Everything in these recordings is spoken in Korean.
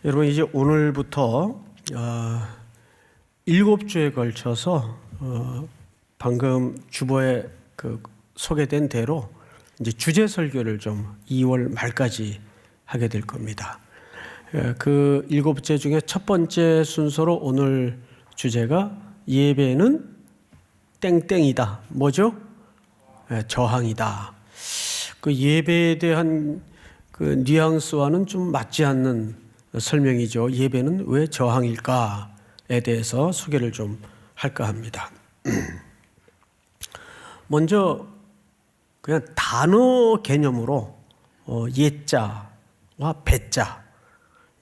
여러분 이제 오늘부터 7주에 걸쳐서 방금 주보에 소개된 대로 이제 주제 설교를 좀 2월 말까지 하게 될 겁니다. 그 7째 중에 첫 번째 순서로 오늘 주제가 예배는 땡땡이다. 뭐죠? 저항이다. 그 예배에 대한 그 뉘앙스와는 좀 맞지 않는 설명이죠. 예배는 왜 저항일까에 대해서 소개를 좀 할까 합니다. 먼저 그냥 단어 개념으로 예자와 배자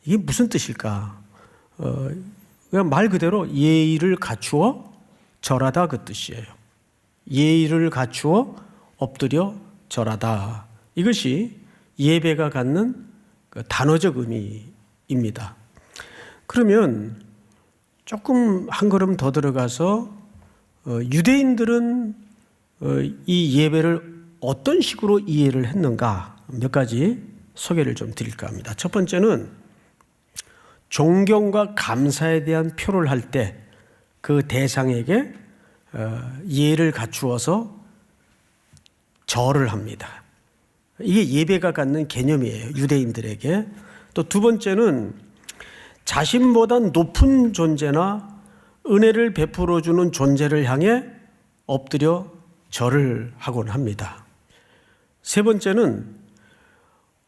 이게 무슨 뜻일까? 그냥 말 그대로 예의를 갖추어 절하다 그 뜻이에요. 예의를 갖추어 엎드려 절하다. 이것이 예배가 갖는 그 단어적 의미입니다. 그러면 조금 한 걸음 더 들어가서 유대인들은 이 예배를 어떤 식으로 이해를 했는가 몇 가지 소개를 좀 드릴까 합니다. 첫 번째는 존경과 감사에 대한 표를 할 때 그 대상에게 예를 갖추어서 절을 합니다. 이게 예배가 갖는 개념이에요. 유대인들에게. 또 두 번째는 자신보다 높은 존재나 은혜를 베풀어주는 존재를 향해 엎드려 절을 하곤 합니다. 세 번째는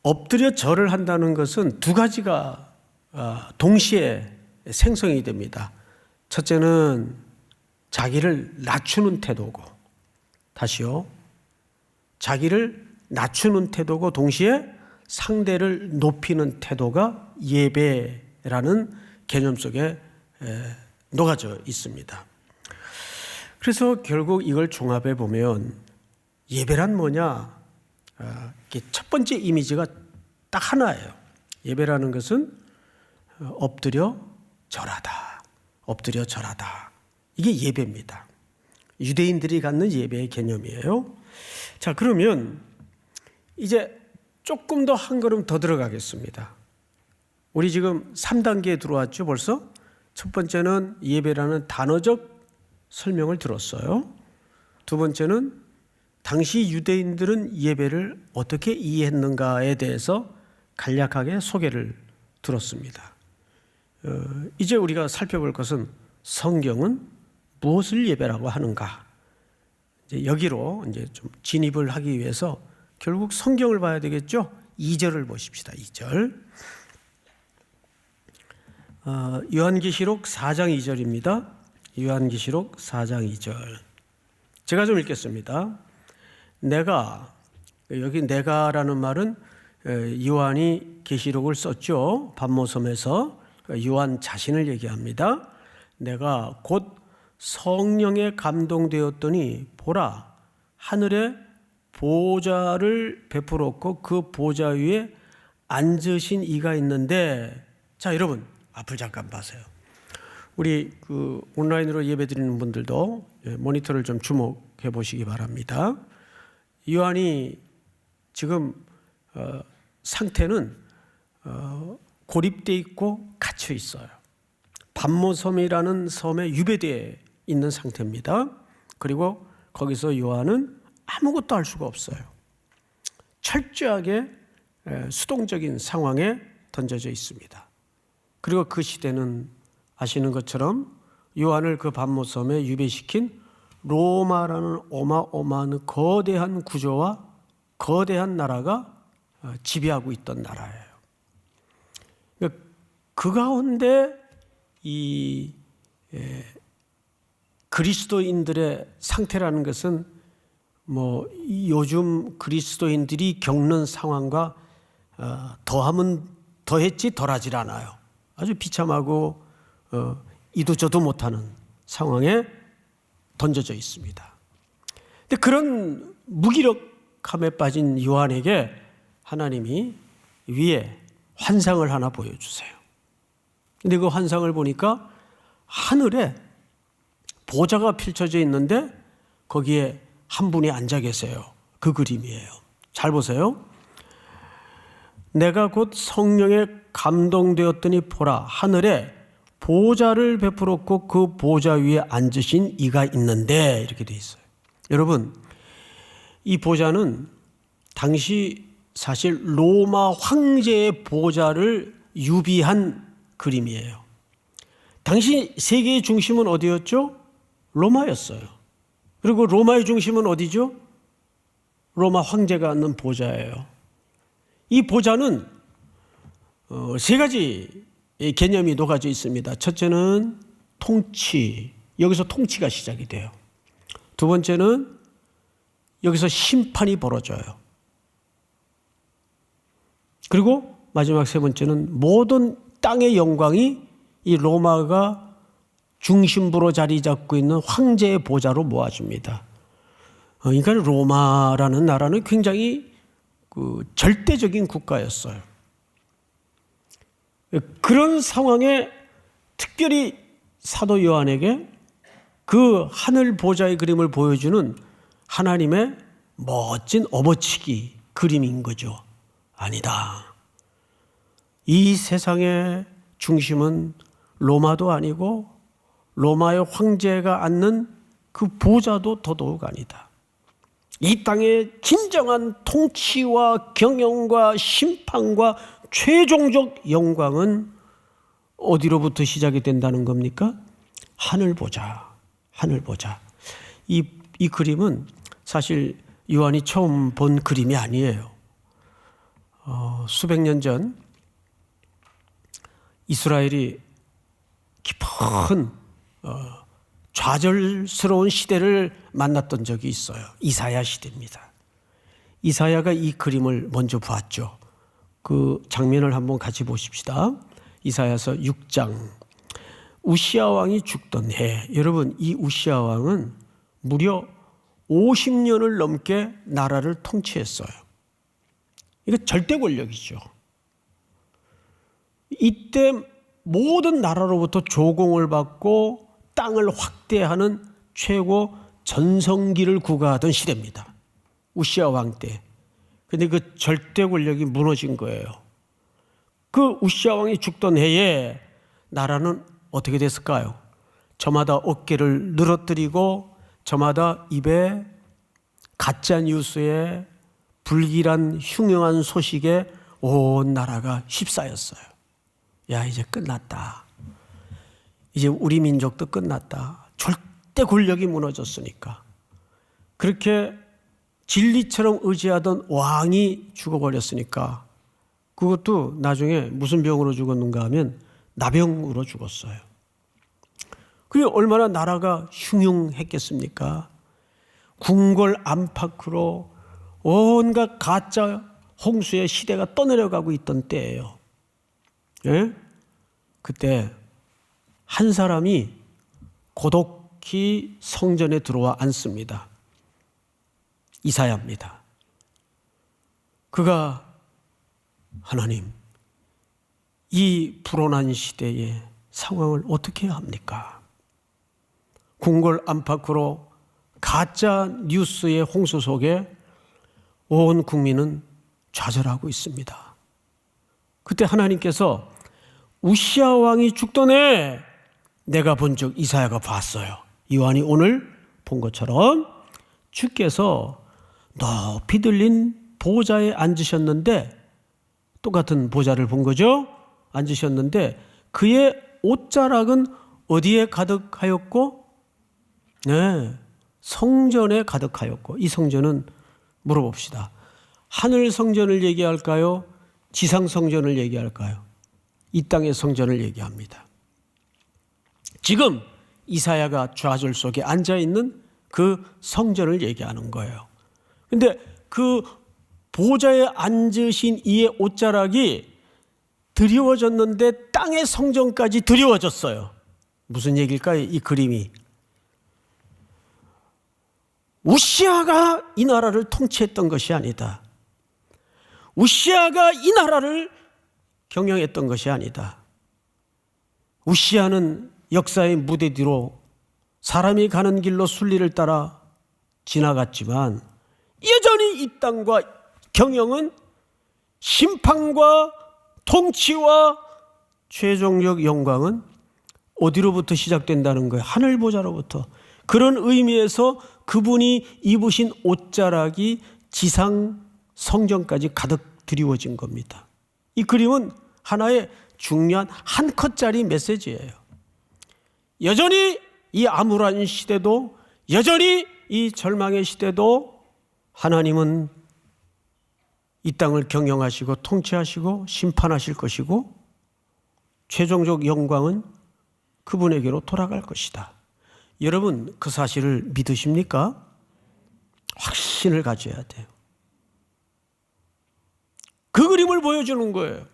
엎드려 절을 한다는 것은 두 가지가 동시에 생성이 됩니다. 첫째는 자기를 낮추는 태도고, 다시요, 자기를 낮추는 태도고 동시에 상대를 높이는 태도가 예배라는 개념 속에 녹아져 있습니다. 그래서 결국 이걸 종합해 보면 예배란 뭐냐? 첫 번째 이미지가 딱 하나예요. 예배라는 것은 엎드려 절하다. 엎드려 절하다. 이게 예배입니다. 유대인들이 갖는 예배의 개념이에요. 자, 그러면 이제 조금 더 한 걸음 더 들어가겠습니다. 우리 지금 3단계에 들어왔죠, 벌써? 첫 번째는 예배라는 단어적 설명을 들었어요. 두 번째는 당시 유대인들은 예배를 어떻게 이해했는가에 대해서 간략하게 소개를 들었습니다. 이제 우리가 살펴볼 것은 성경은 무엇을 예배라고 하는가? 이제 여기로 이제 좀 진입을 하기 위해서 결국 성경을 봐야 되겠죠? 2절을 보십시다. 2절. 요한계시록 4장 2절입니다. 요한계시록 4장 2절. 제가 좀 읽겠습니다. 여기 내가라는 말은 요한이 계시록을 썼죠. 반모섬에서 요한 자신을 얘기합니다. 내가 곧 성령에 감동되었더니 보라 하늘에 보좌를 베풀었고 그 보좌 위에 앉으신 이가 있는데, 자 여러분 앞을 잠깐 봐세요. 우리 온라인으로 예배드리는 분들도 모니터를 좀 주목해 보시기 바랍니다. 요한이 지금 상태는 고립되어 있고 갇혀 있어요. 반모섬이라는 섬에 유배되어 있는 상태입니다. 그리고 거기서 요한은 아무것도 할 수가 없어요. 철저하게 수동적인 상황에 던져져 있습니다. 그리고 그 시대는 아시는 것처럼 요한을 그 반모섬에 유배시킨 로마라는 어마어마한 거대한 구조와 거대한 나라가 지배하고 있던 나라예요. 그 가운데 이 그리스도인들의 상태라는 것은 뭐 요즘 그리스도인들이 겪는 상황과 더하면 더했지 덜하질 않아요. 아주 비참하고 이도저도 못하는 상황에 던져져 있습니다. 근데 그런 무기력함에 빠진 요한에게 하나님이 위에 환상을 하나 보여주세요. 근데 그 환상을 보니까 하늘에 보좌가 펼쳐져 있는데 거기에 한 분이 앉아 계세요. 그 그림이에요. 잘 보세요. 내가 곧 성령에 감동되었더니 보라 하늘에 보좌를 베풀었고 그 보좌 위에 앉으신 이가 있는데 이렇게 돼 있어요. 여러분, 이 보좌는 당시 사실 로마 황제의 보좌를 유비한 그림이에요. 당시 세계의 중심은 어디였죠? 로마였어요. 그리고 로마의 중심은 어디죠? 로마 황제가 앉는 보좌예요. 이 보좌는 세 가지 개념이 녹아져 있습니다. 첫째는 통치, 여기서 통치가 시작이 돼요. 두 번째는 여기서 심판이 벌어져요. 그리고 마지막 세 번째는 모든 땅의 영광이 이 로마가 중심부로 자리 잡고 있는 황제의 보좌로 모아집니다. 그러니까 로마라는 나라는 굉장히 절대적인 국가였어요. 그런 상황에 특별히 사도 요한에게 그 하늘 보좌의 그림을 보여주는 하나님의 멋진 업어치기 그림인 거죠. 아니다. 이 세상의 중심은 로마도 아니고 로마의 황제가 앉는 그 보좌도 더더욱 아니다. 이 땅의 진정한 통치와 경영과 심판과 최종적 영광은 어디로부터 시작이 된다는 겁니까? 하늘 보좌, 하늘 보좌. 이 그림은 사실 요한이 처음 본 그림이 아니에요. 수백 년 전 이스라엘이 깊은 좌절스러운 시대를 만났던 적이 있어요. 이사야 시대입니다. 이사야가 이 그림을 먼저 보았죠. 그 장면을 한번 같이 보십시다. 이사야서 6장. 우시야 왕이 죽던 해. 여러분, 이 우시야 왕은 무려 50년을 넘게 나라를 통치했어요. 이거 절대 권력이죠. 이때 모든 나라로부터 조공을 받고 땅을 확대하는 최고 전성기를 구가하던 시대입니다. 우시야 왕 때. 그런데 그 절대 권력이 무너진 거예요. 그 우시야 왕이 죽던 해에 나라는 어떻게 됐을까요? 저마다 어깨를 늘어뜨리고 저마다 입에 가짜 뉴스에 불길한 흉흉한 소식에 온 나라가 휩싸였어요. 야, 이제 끝났다. 이제 우리 민족도 끝났다. 절대 권력이 무너졌으니까. 그렇게 진리처럼 의지하던 왕이 죽어버렸으니까 그것도 나중에 무슨 병으로 죽었는가 하면 나병으로 죽었어요. 그게 얼마나 나라가 흉흉했겠습니까? 궁궐 안팎으로 온갖 가짜 홍수의 시대가 떠내려가고 있던 때예요. 예? 그때 한 사람이 고독히 성전에 들어와 앉습니다. 이사야입니다. 그가 하나님, 이 불온한 시대의 상황을 어떻게 해야 합니까? 궁궐 안팎으로 가짜 뉴스의 홍수 속에 온 국민은 좌절하고 있습니다. 그때 하나님께서 우시야 왕이 죽던 해 내가 본 적 이사야가 봤어요. 요한이 오늘 본 것처럼 주께서 높이 들린 보좌에 앉으셨는데, 똑같은 보좌를 본 거죠. 앉으셨는데 그의 옷자락은 어디에 가득하였고? 네, 성전에 가득하였고. 이 성전은 물어봅시다. 하늘 성전을 얘기할까요? 지상 성전을 얘기할까요? 이 땅의 성전을 얘기합니다. 지금 이사야가 좌절 속에 앉아있는 그 성전을 얘기하는 거예요. 그런데 그 보좌에 앉으신 이의 옷자락이 드리워졌는데 땅의 성전까지 드리워졌어요. 무슨 얘기일까요? 이 그림이. 우시아가 이 나라를 통치했던 것이 아니다. 우시아가 이 나라를 경영했던 것이 아니다. 우시아는 역사의 무대 뒤로 사람이 가는 길로 순리를 따라 지나갔지만 여전히 이 땅과 경영은 심판과 통치와 최종적 영광은 어디로부터 시작된다는 거예요? 하늘 보좌로부터. 그런 의미에서 그분이 입으신 옷자락이 지상 성전까지 가득 드리워진 겁니다. 이 그림은 하나의 중요한 한 컷짜리 메시지예요. 여전히 이 암울한 시대도, 여전히 이 절망의 시대도 하나님은 이 땅을 경영하시고 통치하시고 심판하실 것이고 최종적 영광은 그분에게로 돌아갈 것이다. 여러분, 그 사실을 믿으십니까? 확신을 가져야 돼요. 그 그림을 보여주는 거예요.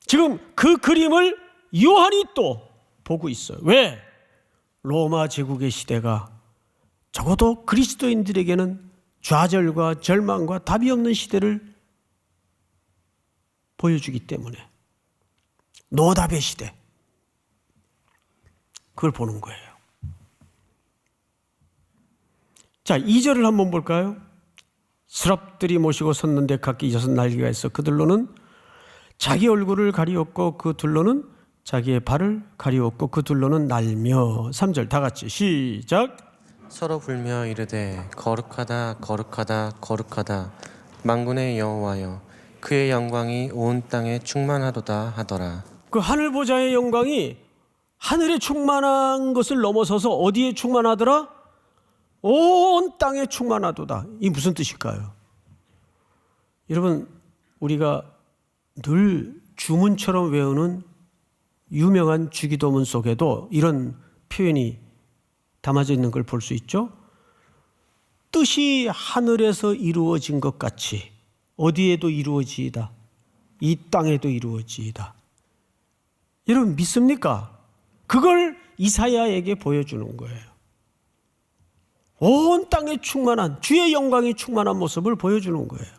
지금 그 그림을 요한이 또 보고 있어요. 왜? 로마 제국의 시대가 적어도 그리스도인들에게는 좌절과 절망과 답이 없는 시대를 보여주기 때문에, 노답의 시대, 그걸 보는 거예요. 자, 2절을 한번 볼까요? 스랍들이 모시고 섰는데 각기 6 날개가 있어 그들로는 자기 얼굴을 가리웠고 그 둘로는 자기의 발을 가리웠고 그 둘로는 날며. 3절 다 같이 시작. 서로 불며 이르되 거룩하다 거룩하다 거룩하다 만군의 여호와여 그의 영광이 온 땅에 충만하도다 하더라. 그 하늘 보좌의 영광이 하늘에 충만한 것을 넘어서서 어디에 충만하더라? 온 땅에 충만하도다. 이 무슨 뜻일까요? 여러분, 우리가 늘 주문처럼 외우는 유명한 주기도문 속에도 이런 표현이 담아져 있는 걸 볼 수 있죠. 뜻이 하늘에서 이루어진 것 같이 어디에도 이루어지이다. 이 땅에도 이루어지이다. 여러분 믿습니까? 그걸 이사야에게 보여주는 거예요. 온 땅에 충만한 주의 영광이 충만한 모습을 보여주는 거예요.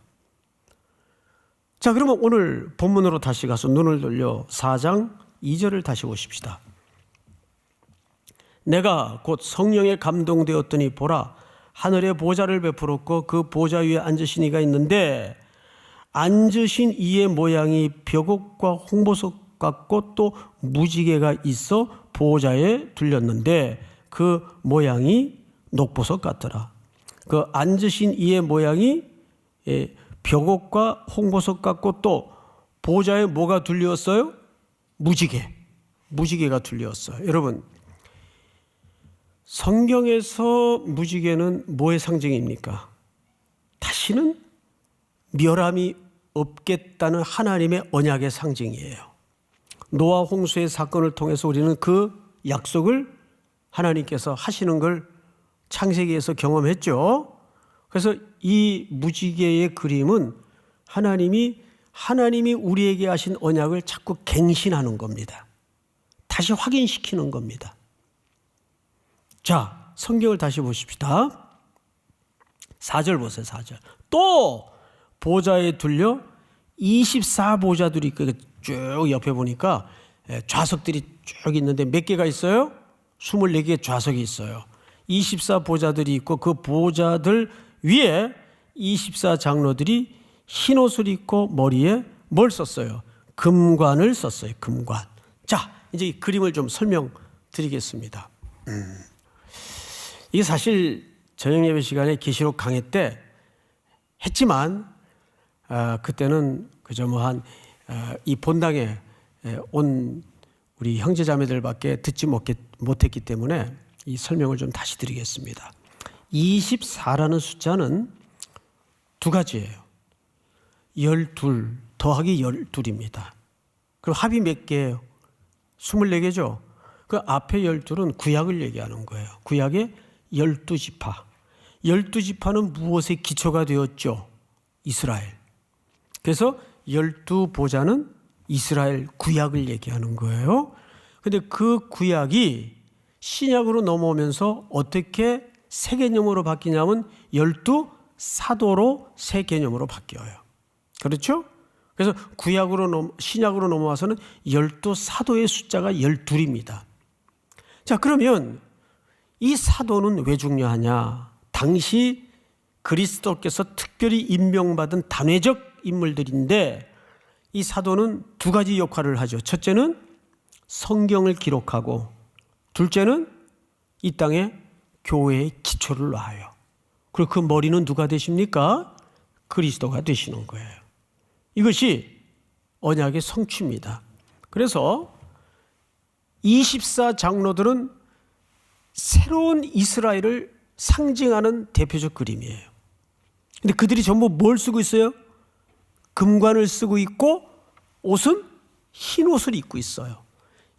자, 그러면 오늘 본문으로 다시 가서 눈을 돌려 4장 2절을 다시 보십시다. 내가 곧 성령에 감동되었더니 보라 하늘에 보좌를 베풀었고 그 보좌 위에 앉으신 이가 있는데 앉으신 이의 모양이 벽옥과 홍보석 같고 또 무지개가 있어 보좌에 둘렸는데 그 모양이 녹보석 같더라. 그 앉으신 이의 모양이 벽옥과 홍보석 같고 또 보좌에 뭐가 둘렸어요? 무지개가 둘렸어요. 여러분, 성경에서 무지개는 뭐의 상징입니까? 다시는 멸함이 없겠다는 하나님의 언약의 상징이에요. 노아 홍수의 사건을 통해서 우리는 그 약속을 하나님께서 하시는 걸 창세기에서 경험했죠. 그래서 이 무지개의 그림은 하나님이 우리에게 하신 언약을 자꾸 갱신하는 겁니다. 다시 확인시키는 겁니다. 자, 성경을 다시 보십시다. 4절 보세요. 4절. 또 보좌에 둘려 24보좌들이 쭉 옆에 보니까 좌석들이 쭉 있는데 몇 개가 있어요? 24개의 좌석이 있어요. 24보좌들이 있고 그 보좌들 위에 24장로들이 흰 옷을 입고 머리에 뭘 썼어요? 금관을 썼어요. 금관. 자, 이제 이 그림을 좀 설명드리겠습니다. 이게 사실 저녁 예배 시간에 계시록 강의 때 했지만 그때는 그저 이 본당에 온 우리 형제자매들밖에 듣지 못했기 때문에 이 설명을 좀 다시 드리겠습니다. 24라는 숫자는 두 가지예요. 12 더하기 12입니다. 그럼 합이 몇 개예요? 24개죠. 그 앞에 12은 구약을 얘기하는 거예요. 구약의 12지파. 12지파는 무엇의 기초가 되었죠? 이스라엘. 그래서 12보좌는 이스라엘 구약을 얘기하는 거예요. 그런데 그 구약이 신약으로 넘어오면서 어떻게 새 개념으로 바뀌냐면 12사도로 새 개념으로 바뀌어요. 그렇죠? 그래서 신약으로 넘어와서는 12사도의 숫자가 12입니다. 자, 그러면 이 사도는 왜 중요하냐? 당시 그리스도께서 특별히 임명받은 단회적 인물들인데 이 사도는 두 가지 역할을 하죠. 첫째는 성경을 기록하고 둘째는 이 땅에 교회의 기초를 놔요. 그리고 그 머리는 누가 되십니까? 그리스도가 되시는 거예요. 이것이 언약의 성취입니다. 그래서 24장로들은 새로운 이스라엘을 상징하는 대표적 그림이에요. 근데 그들이 전부 뭘 쓰고 있어요? 금관을 쓰고 있고 옷은 흰 옷을 입고 있어요.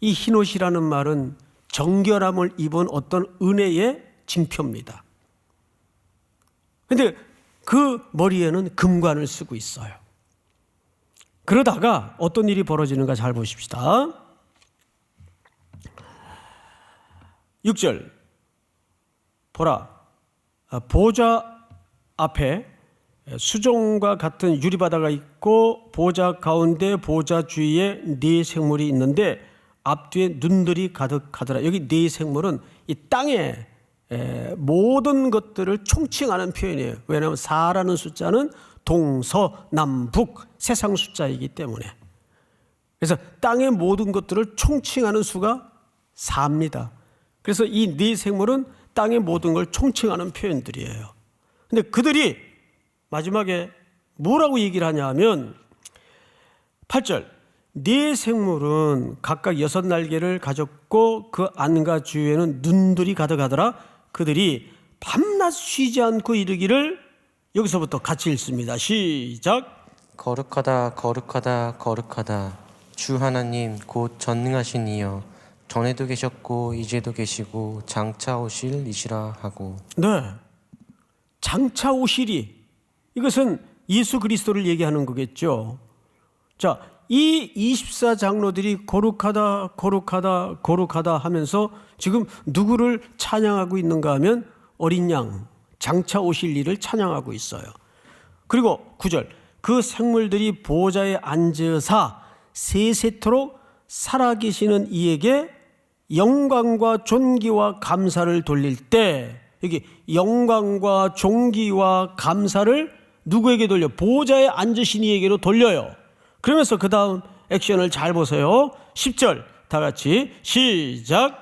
이 흰 옷이라는 말은 정결함을 입은 어떤 은혜의 징표입니다. 근데 그 머리에는 금관을 쓰고 있어요. 그러다가 어떤 일이 벌어지는가 잘 보십시다. 6절 보라 보좌 앞에 수정과 같은 유리바다가 있고 보좌 가운데 보좌 주위에 네 생물이 있는데 앞뒤에 눈들이 가득하더라. 여기 네 생물은 이 땅의 모든 것들을 총칭하는 표현이에요. 왜냐하면 4라는 숫자는 동서남북 세상 숫자이기 때문에. 그래서 땅의 모든 것들을 총칭하는 수가 4입니다. 그래서 이 네 생물은 땅의 모든 걸 총칭하는 표현들이에요. 근데 그들이 마지막에 뭐라고 얘기를 하냐 하면 8절 네 생물은 각각 6날개를 가졌고 그 안과 주위에는 눈들이 가득하더라. 그들이 밤낮 쉬지 않고 이르기를 여기서부터 같이 읽습니다. 시작. 거룩하다 거룩하다 거룩하다 주 하나님 곧 전능하신 이여 전에도 계셨고 이제도 계시고 장차 오실 이시라 하고. 네, 장차 오시리 이것은 예수 그리스도를 얘기하는 거겠죠. 자, 이 24장로들이 거룩하다 거룩하다 거룩하다 하면서 지금 누구를 찬양하고 있는가 하면 어린 양 장차 오실 이를 찬양하고 있어요. 그리고 9절 그 생물들이 보좌에 앉으사 세세토록 살아계시는 이에게 영광과 존귀와 감사를 돌릴 때 여기 영광과 존귀와 감사를 누구에게 돌려? 보좌에 앉으신 이에게로 돌려요. 그러면서 그 다음 액션을 잘 보세요. 10절 다 같이 시작.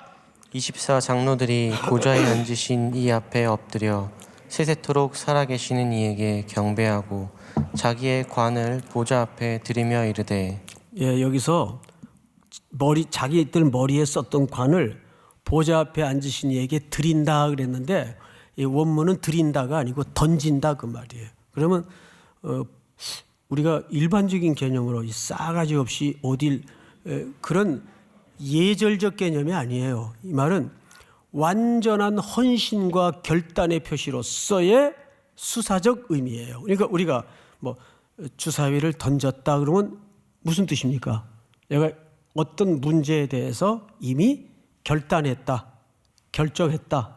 24장로들이 보좌에 앉으신 이 앞에 엎드려 세세토록 살아계시는 이에게 경배하고 자기의 관을 보좌 앞에 들이며 이르되. 예, 여기서 자기들 머리에 썼던 관을 보좌 앞에 앉으신 이에게 드린다 그랬는데 이 원문은 드린다가 아니고 던진다 그 말이에요. 그러면 우리가 일반적인 개념으로 싸가지 없이 어딜 그런 예절적 개념이 아니에요. 이 말은 완전한 헌신과 결단의 표시로서의 수사적 의미예요. 그러니까 우리가 뭐 주사위를 던졌다 그러면 무슨 뜻입니까? 내가 어떤 문제에 대해서 이미 결단했다, 결정했다에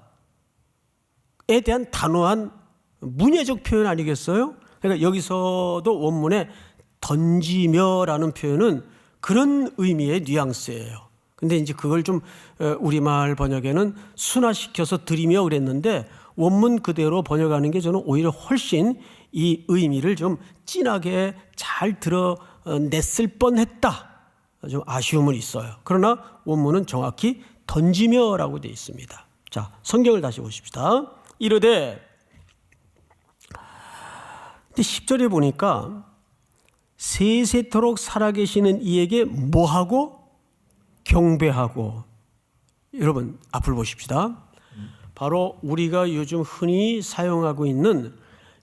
대한 단호한 문예적 표현 아니겠어요? 그러니까 여기서도 원문에 던지며라는 표현은 그런 의미의 뉘앙스예요. 근데 이제 그걸 좀 우리말 번역에는 순화시켜서 드리며 그랬는데 원문 그대로 번역하는 게 저는 오히려 훨씬 이 의미를 좀 진하게 잘 드러냈을 뻔했다. 좀 아쉬움은 있어요. 그러나 원문은 정확히 던지며라고 되어 있습니다. 자, 성경을 다시 보십시다. 이르되 근데 10절에 보니까 세세토록 살아계시는 이에게 뭐하고? 경배하고. 여러분 앞을 보십시다. 바로 우리가 요즘 흔히 사용하고 있는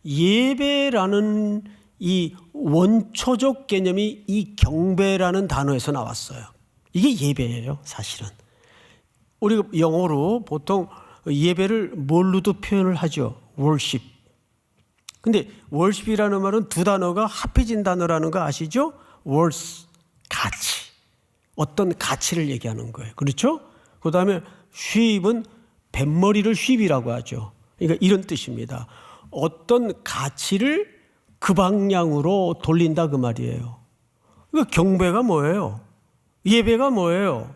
예배라는 이 원초적 개념이 이 경배라는 단어에서 나왔어요. 이게 예배예요, 사실은. 우리가 영어로 보통 예배를 뭘로도 표현을 하죠. worship. 근데 worship이라는 말은 두 단어가 합해진 단어라는 거 아시죠? worth, 가치. 어떤 가치를 얘기하는 거예요. 그렇죠? 그 다음에 sheep은 뱃머리를 sheep이라고 하죠. 그러니까 이런 뜻입니다. 어떤 가치를 그 방향으로 돌린다 그 말이에요. 그러니까 경배가 뭐예요? 예배가 뭐예요?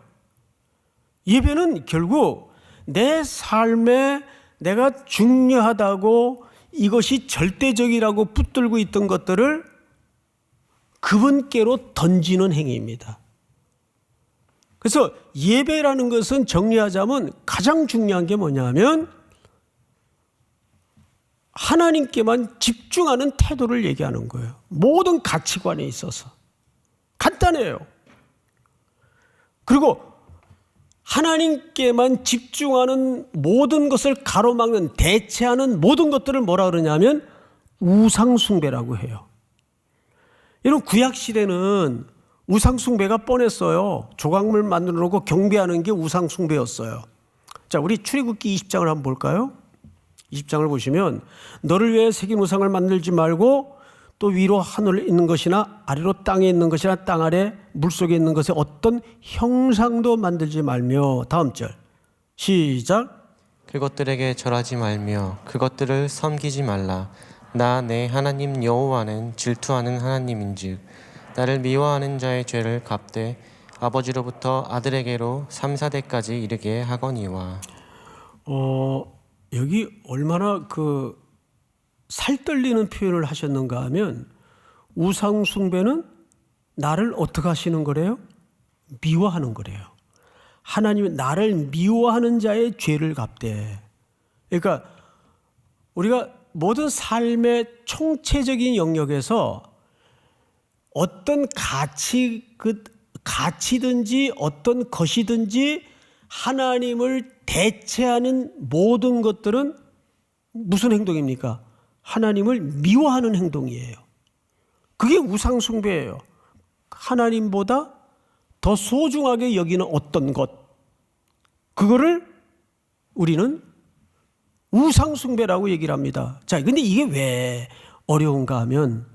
예배는 결국 내 삶에 내가 중요하다고 이것이 절대적이라고 붙들고 있던 것들을 그분께로 던지는 행위입니다. 그래서 예배라는 것은 정리하자면 가장 중요한 게 뭐냐면 하나님께만 집중하는 태도를 얘기하는 거예요. 모든 가치관에 있어서. 간단해요. 그리고 하나님께만 집중하는 모든 것을 가로막는, 대체하는 모든 것들을 뭐라 그러냐면 우상숭배라고 해요. 이런 구약시대는 우상숭배가 뻔했어요. 조각물 만들어 놓고 경배하는 게 우상숭배였어요. 자, 우리 출애굽기 20장을 한번 볼까요? 20장을 보시면 너를 위해 새긴 우상을 만들지 말고 또 위로 하늘에 있는 것이나 아래로 땅에 있는 것이나 땅 아래 물속에 있는 것에 어떤 형상도 만들지 말며. 다음 절 시작. 그것들에게 절하지 말며 그것들을 섬기지 말라. 나 내 하나님 여호와는 질투하는 하나님인즉 나를 미워하는 자의 죄를 갚되 아버지로부터 아들에게로 3, 4대까지 이르게 하거니와. 여기 얼마나 살떨리는 표현을 하셨는가 하면 우상숭배는 나를 어떻게 하시는 거래요? 미워하는 거래요. 하나님이 나를 미워하는 자의 죄를 갚되. 그러니까 우리가 모든 삶의 총체적인 영역에서 어떤 가치든지 어떤 것이든지 하나님을 대체하는 모든 것들은 무슨 행동입니까? 하나님을 미워하는 행동이에요. 그게 우상숭배예요. 하나님보다 더 소중하게 여기는 어떤 것, 그거를 우리는 우상숭배라고 얘기를 합니다. 자, 근데 이게 왜 어려운가 하면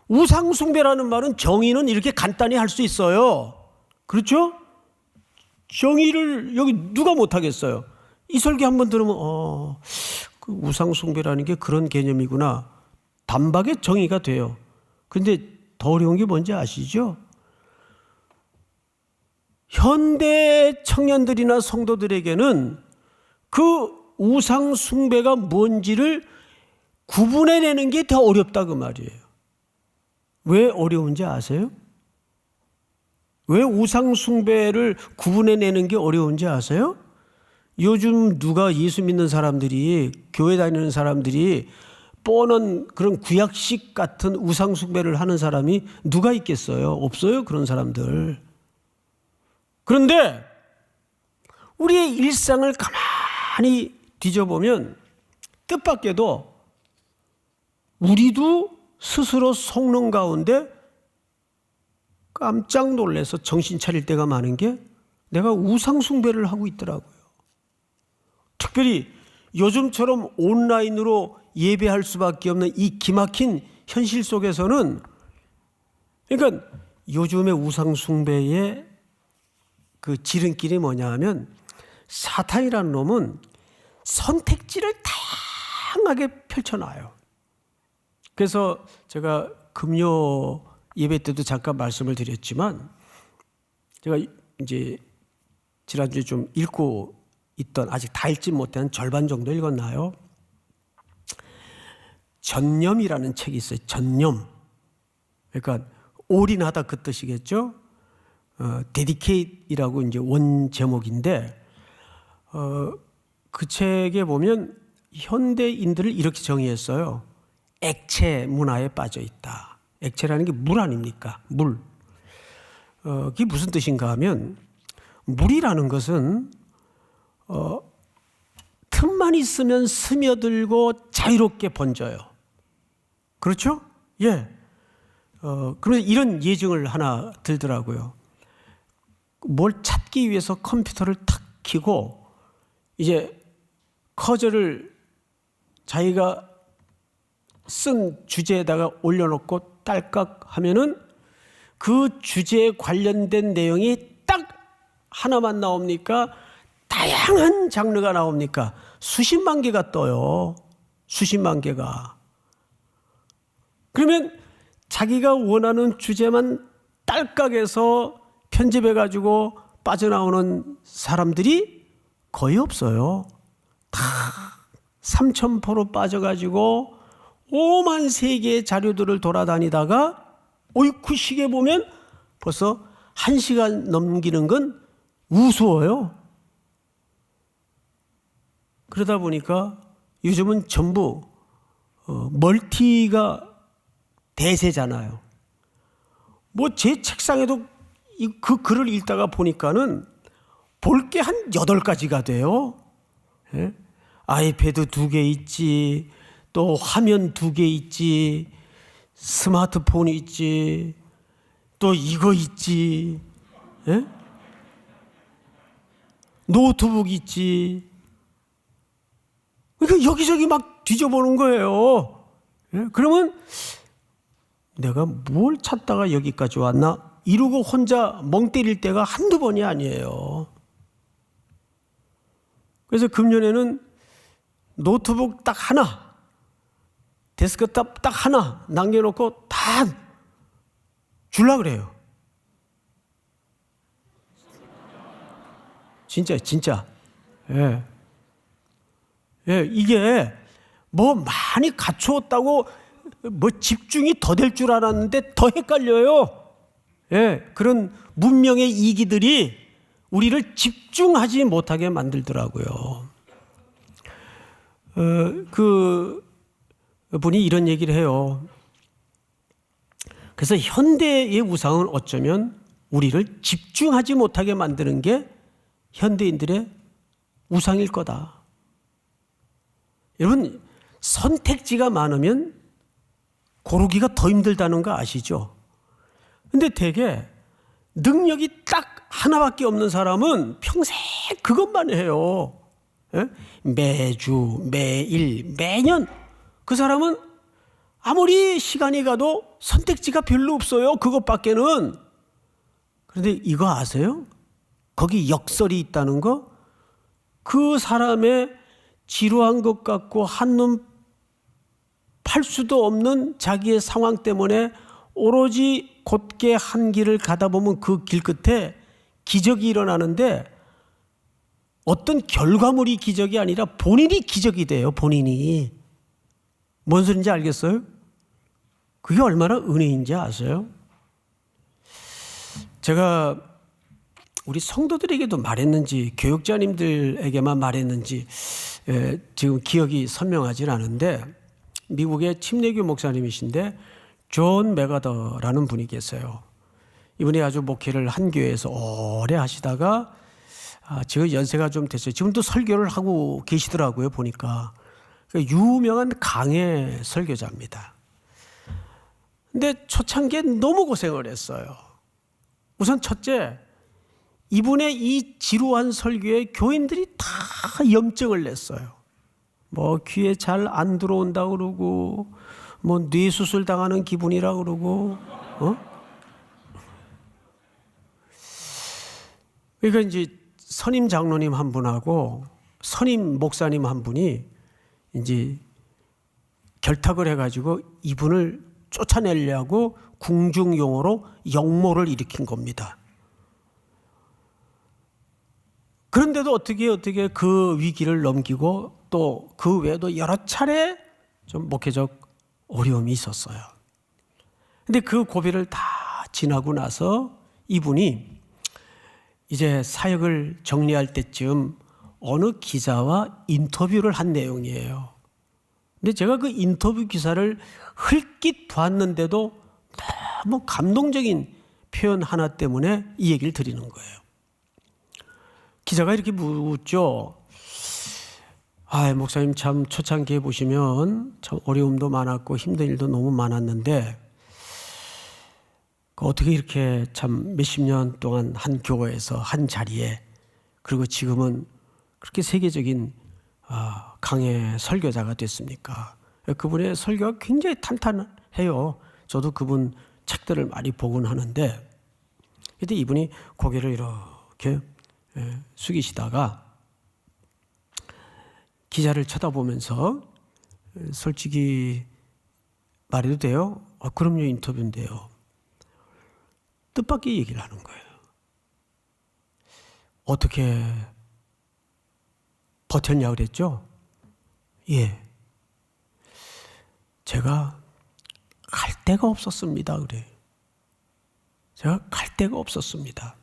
우상숭배라는 말은 정의는 이렇게 간단히 할 수 있어요. 그렇죠? 정의를 여기 누가 못하겠어요. 이 설교 한번 들으면 그 우상숭배라는 게 그런 개념이구나. 단박에 정의가 돼요. 근데 더 어려운 게 뭔지 아시죠? 현대 청년들이나 성도들에게는 그 우상숭배가 뭔지를 구분해내는 게 더 어렵다 그 말이에요. 왜 어려운지 아세요? 왜 우상숭배를 구분해내는 게 어려운지 아세요? 요즘 누가 예수 믿는 사람들이, 교회 다니는 사람들이 뻔한 그런 구약식 같은 우상숭배를 하는 사람이 누가 있겠어요? 없어요, 그런 사람들. 그런데 우리의 일상을 가만히 뒤져보면 뜻밖에도 우리도 스스로 속는 가운데 깜짝 놀라서 정신 차릴 때가 많은 게 내가 우상숭배를 하고 있더라고요. 특별히 요즘처럼 온라인으로 예배할 수밖에 없는 이 기막힌 현실 속에서는, 그러니까 요즘의 우상숭배의 그 지름길이 뭐냐 하면 사탄이라는 놈은 선택지를 다양하게 펼쳐놔요. 그래서 제가 금요 예배 때도 잠깐 말씀을 드렸지만 제가 이제 지난주에 좀 읽고 있던, 아직 다 읽지 못한 절반 정도 읽었나요? 전념이라는 책이 있어요. 전념. 그러니까 올인하다 그 뜻이겠죠. 데디케이트이라고 이제 원 제목인데 그 책에 보면 현대인들을 이렇게 정의했어요. 액체 문화에 빠져 있다. 액체라는 게 물 아닙니까? 물. 그게 무슨 뜻인가 하면 물이라는 것은 틈만 있으면 스며들고 자유롭게 번져요. 그렇죠? 예. 그래서 이런 예증을 하나 들더라고요. 뭘 찾기 위해서 컴퓨터를 탁 켜고 이제 커저를 자기가 쓴 주제에다가 올려놓고 딸깍 하면은 그 주제에 관련된 내용이 딱 하나만 나옵니까? 다양한 장르가 나옵니까? 수십만 개가 떠요. 수십만 개가. 그러면 자기가 원하는 주제만 딸깍해서 편집해가지고 빠져나오는 사람들이 거의 없어요. 다 3,000포로 빠져가지고 오만 세계의 자료들을 돌아다니다가 그 시계 보면 벌써 1시간 넘기는 건 우스워요. 그러다 보니까 요즘은 전부 멀티가 대세잖아요. 뭐 제 책상에도 그 글을 읽다가 보니까는 볼 게 한 8가지가 돼요. 예? 아이패드 2개 있지, 또 화면 2개 있지, 스마트폰 있지, 또 이거 있지, 예? 노트북 있지. 그러니까 여기저기 막 뒤져보는 거예요. 예? 그러면 내가 뭘 찾다가 여기까지 왔나? 이러고 혼자 멍 때릴 때가 한두 번이 아니에요. 그래서 금년에는 노트북 딱 하나, 데스크탑 딱 하나 남겨놓고 다 주려고 그래요. 진짜. 예. 예, 이게 뭐 많이 갖추었다고 뭐 집중이 더 될 줄 알았는데 더 헷갈려요. 예, 그런 문명의 이기들이 우리를 집중하지 못하게 만들더라고요. 그 분이 이런 얘기를 해요. 그래서 현대의 우상은 어쩌면 우리를 집중하지 못하게 만드는 게 현대인들의 우상일 거다. 여러분, 선택지가 많으면 고르기가 더 힘들다는 거 아시죠? 근데 되게 능력이 딱 하나밖에 없는 사람은 평생 그것만 해요. 예? 매주, 매일, 매년 그 사람은 아무리 시간이 가도 선택지가 별로 없어요. 그것밖에는. 그런데 이거 아세요? 거기 역설이 있다는 거? 그 사람의 지루한 것 같고 한눈 팔 수도 없는 자기의 상황 때문에 오로지 곧게 한 길을 가다 보면 그 길 끝에 기적이 일어나는데 어떤 결과물이 기적이 아니라 본인이 기적이 돼요. 본인이. 뭔 소리인지 알겠어요? 그게 얼마나 은혜인지 아세요? 제가 우리 성도들에게도 말했는지 교육자님들에게만 말했는지 지금 기억이 선명하지 않은데 미국의 침례교 목사님이신데 존 맥아더라는 분이 계세요. 이분이 아주 목회를 한 교회에서 오래 하시다가 지금 연세가 좀 됐어요. 지금도 설교를 하고 계시더라고요. 보니까 유명한 강해 설교자입니다. 근데 초창기에 너무 고생을 했어요. 우선 첫째, 이분의 이 지루한 설교에 교인들이 다 염증을 냈어요. 뭐 귀에 잘 안 들어온다 그러고 뭐 뇌수술 당하는 기분이라 그러고 그러니까 이제 선임 장로님 한 분하고 선임 목사님 한 분이 이제 결탁을 해가지고 이분을 쫓아내려고 궁중용어로 역모를 일으킨 겁니다. 그런데도 어떻게 그 위기를 넘기고 또 그 외에도 여러 차례 좀 목회적 어려움이 있었어요. 근데 그 고비를 다 지나고 나서 이분이 이제 사역을 정리할 때쯤 어느 기자와 인터뷰를 한 내용이에요. 근데 제가 그 인터뷰 기사를 흘낏 봤는데도 너무 감동적인 표현 하나 때문에 이 얘기를 드리는 거예요. 기자가 이렇게 묻죠. 목사님 참 초창기에 보시면 참 어려움도 많았고 힘든 일도 너무 많았는데 어떻게 이렇게 참 몇십 년 동안 한 교회에서 한 자리에 그리고 지금은 그렇게 세계적인 강해 설교자가 됐습니까? 그분의 설교가 굉장히 탄탄해요. 저도 그분 책들을 많이 보곤 하는데 그때 이분이 고개를 이렇게 숙이시다가 기자를 쳐다보면서 솔직히 말해도 돼요? 그럼요, 인터뷰인데요. 뜻밖의 얘기를 하는 거예요. 어떻게 버텼냐고 그랬죠? 예. 제가 갈 데가 없었습니다. 그래. 제가 갈 데가 없었습니다.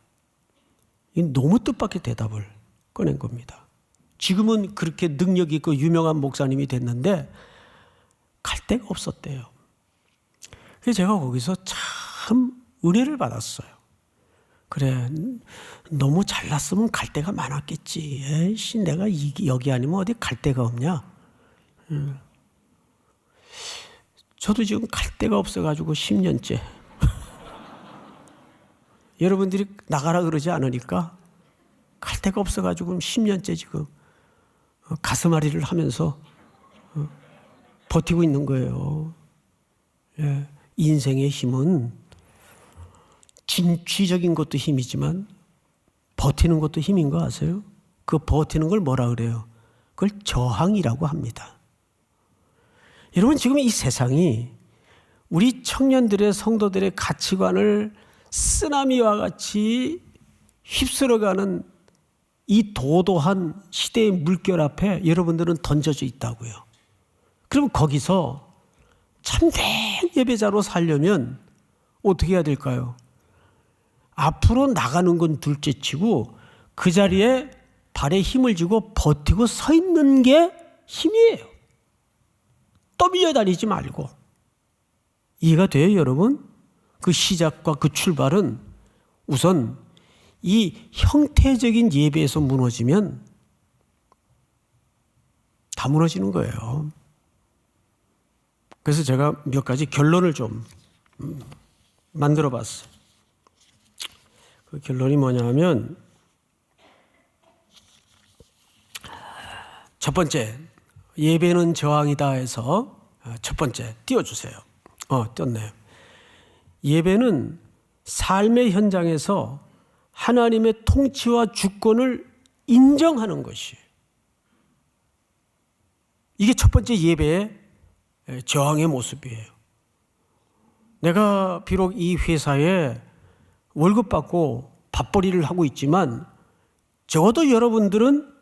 너무 뜻밖의 대답을 꺼낸 겁니다. 지금은 그렇게 능력 있고 유명한 목사님이 됐는데 갈 데가 없었대요. 그래서 제가 거기서 참 은혜를 받았어요. 그래, 너무 잘났으면 갈 데가 많았겠지. 에이씨, 내가 여기 아니면 어디 갈 데가 없냐? 저도 지금 갈 데가 없어가지고 10년째. 여러분들이 나가라 그러지 않으니까 갈 데가 없어가지고 10년째 지금 가슴앓이를 하면서 버티고 있는 거예요. 예, 인생의 힘은 진취적인 것도 힘이지만 버티는 것도 힘인 거 아세요? 그 버티는 걸 뭐라 그래요? 그걸 저항이라고 합니다. 여러분, 지금 이 세상이 우리 청년들의 성도들의 가치관을 쓰나미와 같이 휩쓸어가는 이 도도한 시대의 물결 앞에 여러분들은 던져져 있다고요. 그럼 거기서 참된 예배자로 살려면 어떻게 해야 될까요? 앞으로 나가는 건 둘째치고 그 자리에 발에 힘을 주고 버티고 서 있는 게 힘이에요. 떠밀려 다니지 말고. 이해가 돼요, 여러분? 그 시작과 그 출발은 우선 이 형태적인 예배에서 무너지면 다 무너지는 거예요. 그래서 제가 몇 가지 결론을 좀 만들어 봤어요. 그 결론이 뭐냐면, 첫 번째, 예배는 저항이다 해서 첫 번째 띄워주세요. 띄웠네요. 예배는 삶의 현장에서 하나님의 통치와 주권을 인정하는 것이에요. 이게 첫 번째 예배의 저항의 모습이에요. 내가 비록 이 회사에 월급 받고 밥벌이를 하고 있지만 적어도 여러분들은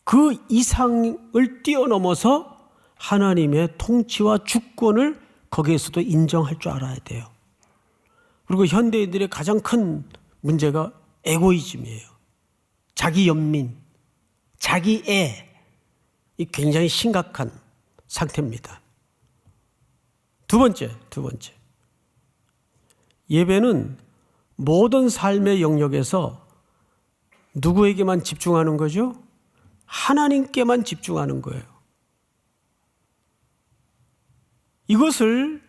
그 이상을 뛰어넘어서 하나님의 통치와 주권을 거기에서도 인정할 줄 알아야 돼요. 그리고 현대인들의 가장 큰 문제가 에고이즘이에요. 자기 연민, 자기 애. 이 굉장히 심각한 상태입니다. 두 번째. 예배는 모든 삶의 영역에서 누구에게만 집중하는 거죠? 하나님께만 집중하는 거예요. 이것을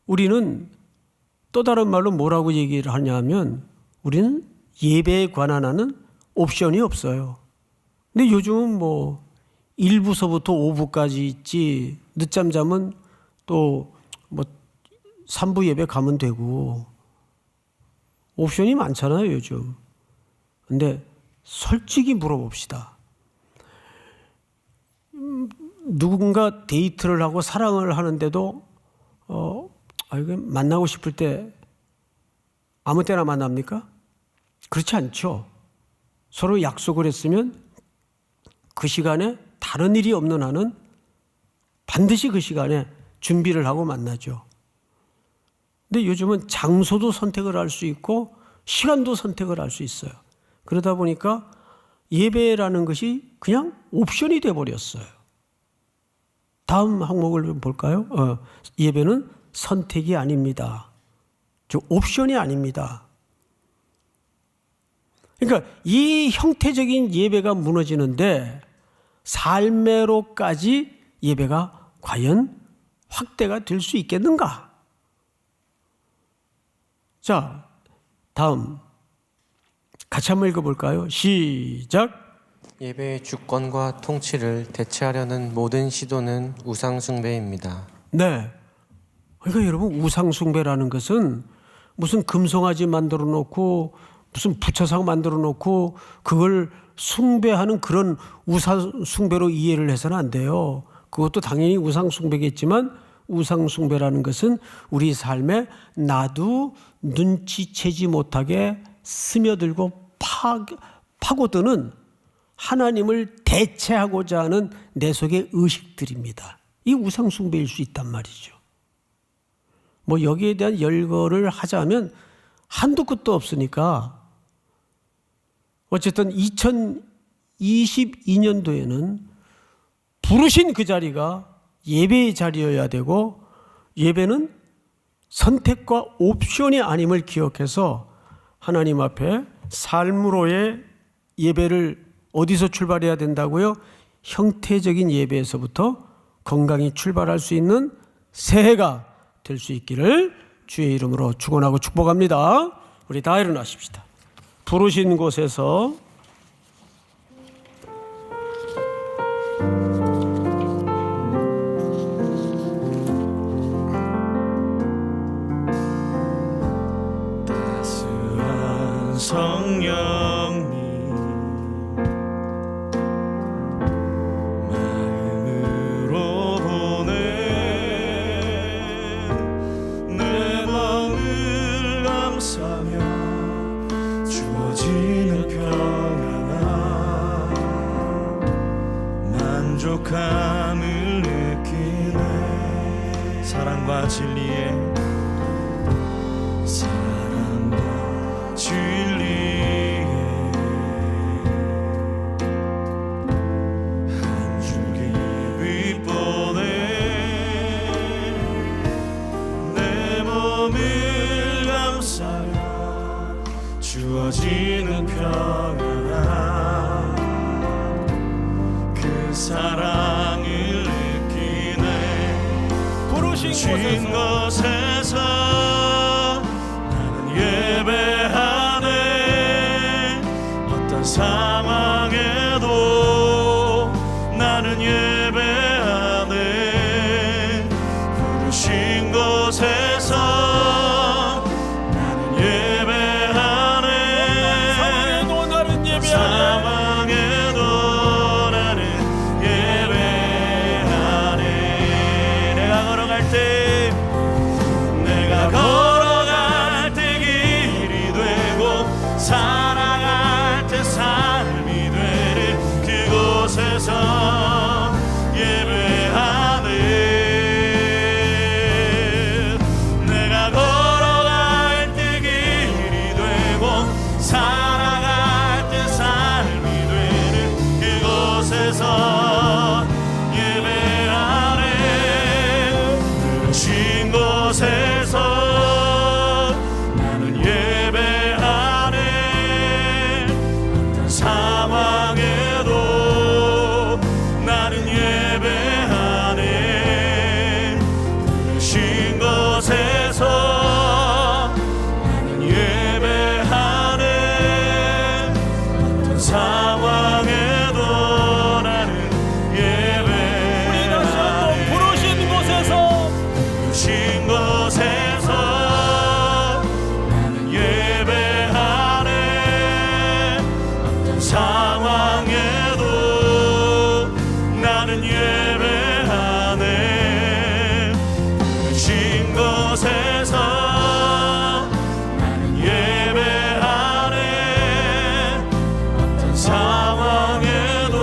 우리는 또 다른 말로 뭐라고 얘기를 하냐면 우리는 예배에 관한 하는 옵션이 없어요. 근데 요즘은 뭐 1부서부터 5부까지 있지, 늦잠 자면 또 뭐 3부 예배 가면 되고 옵션이 많잖아요, 요즘. 근데 솔직히 물어봅시다. 누군가 데이트를 하고 사랑을 하는데도 이거 만나고 싶을 때 아무 때나 만납니까? 그렇지 않죠. 서로 약속을 했으면 그 시간에 다른 일이 없는 한은 반드시 그 시간에 준비를 하고 만나죠. 근데 요즘은 장소도 선택을 할 수 있고 시간도 선택을 할 수 있어요. 그러다 보니까 예배라는 것이 그냥 옵션이 돼버렸어요. 다음 항목을 볼까요? 예배는 선택이 아닙니다. 옵션이 아닙니다. 그러니까 이 형태적인 예배가 무너지는데 삶으로까지 예배가 과연 확대가 될 수 있겠는가? 자, 다음 같이 한번 읽어볼까요? 시작. 예배의 주권과 통치를 대체하려는 모든 시도는 우상숭배입니다. 네. 그러니까 여러분, 우상숭배라는 것은 무슨 금송아지 만들어 놓고 무슨 부처상 만들어 놓고 그걸 숭배하는 그런 우상숭배로 이해를 해서는 안 돼요. 그것도 당연히 우상숭배겠지만 우상숭배라는 것은 우리 삶에 나도 눈치채지 못하게 스며들고 파고드는 하나님을 대체하고자 하는 내 속의 의식들입니다. 이 우상숭배일 수 있단 말이죠. 뭐 여기에 대한 열거를 하자면 한두 끝도 없으니까 어쨌든 2022년도에는 부르신 그 자리가 예배의 자리여야 되고, 예배는 선택과 옵션이 아님을 기억해서 하나님 앞에 삶으로의 예배를 어디서 출발해야 된다고요? 형태적인 예배에서부터 건강히 출발할 수 있는 새해가 될 수 있기를 주의 이름으로 축원하고 축복합니다. 우리 다 일어나십시다. 부르신 곳에서 따스한 성령님 마음으로 보내 내 마음을 감싸며 주어지는 평안함 만족함을 느끼네. 사랑과 진리에 진리에 한 줄기 빛보내 내 몸을 감싸며 주어지는 평안함 그 사랑을 느끼네. 부르신 곳에서 예배하네. 어떤 상황에도 나는 예배하네. 부르신 곳에서 나는 예배하네. 상황에도 나는 예배하네. 상황에도 나는 예배하네. 내가 걸어갈 때 살아갈 때 삶이 되는 그곳에서 예배하네. 내가 걸어갈 때 길이 되고 살아갈 때 삶이 되는 그곳에서 예배하네. 부르신 곳에서 상황에도 나는 예배하네. 부르신 곳에서 나는 예배하네. 어떤 상황에도 나는 예배하네. 부르신 곳에서 부르신 곳에서 나는 예배하네. 어떤 상황에도 나는 예배하네. 부르신 곳에서 나는 예배하네. 어떤 상황에도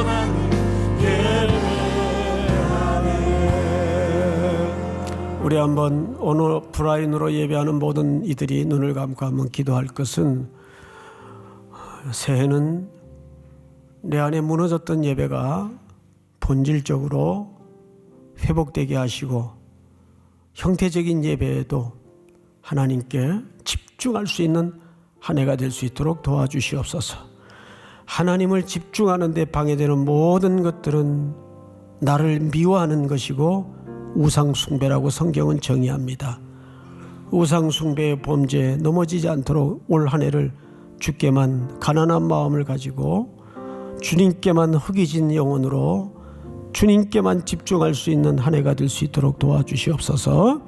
나는 예배하네. 우리 한번 오프라인으로 예배하는 모든 이들이 눈을 감고 한번 기도할 것은, 새해는 내 안에 무너졌던 예배가 본질적으로 회복되게 하시고, 형태적인 예배에도 하나님께 집중할 수 있는 한 해가 될 수 있도록 도와주시옵소서. 하나님을 집중하는 데 방해되는 모든 것들은 나를 미워하는 것이고 우상 숭배라고 성경은 정의합니다. 우상 숭배의 범죄에 넘어지지 않도록 올 한 해를 주께만 가난한 마음을 가지고 주님께만 허기진 영혼으로 주님께만 집중할 수 있는 한 해가 될 수 있도록 도와주시옵소서.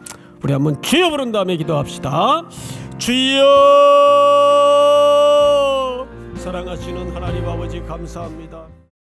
우리 한번 주여 부른 다음에 기도합시다. 주여! 사랑하시는 하나님 아버지 감사합니다.